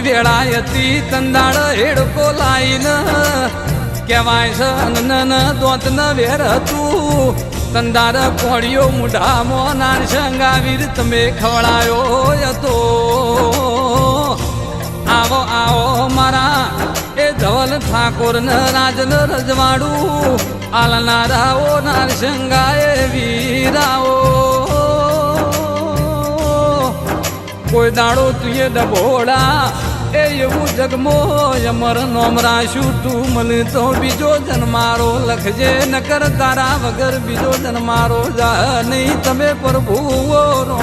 વેળા હતી તંદાળ હેડકો લાઈને કહેવાય છે અનન દોત ન વેર હતું તંદાર કોળીઓ મુઢામાં નારસંગાવીર તમે ખવડાયો હતો આવો આવો મારા એ ધવલ ઠાકોર ન રાજન રજવાડું આલનારાઓ નારસંગાએ વીરાઓ કોઈ દાડો તુએ ડબોડા એ એવું જગમો અમર નોમ રાશું તું મને તો બીજો જન્મારો લખજે નકર તારા વગર બીજો જન્મારો જા નહીં તમે પ્રભુઓ રો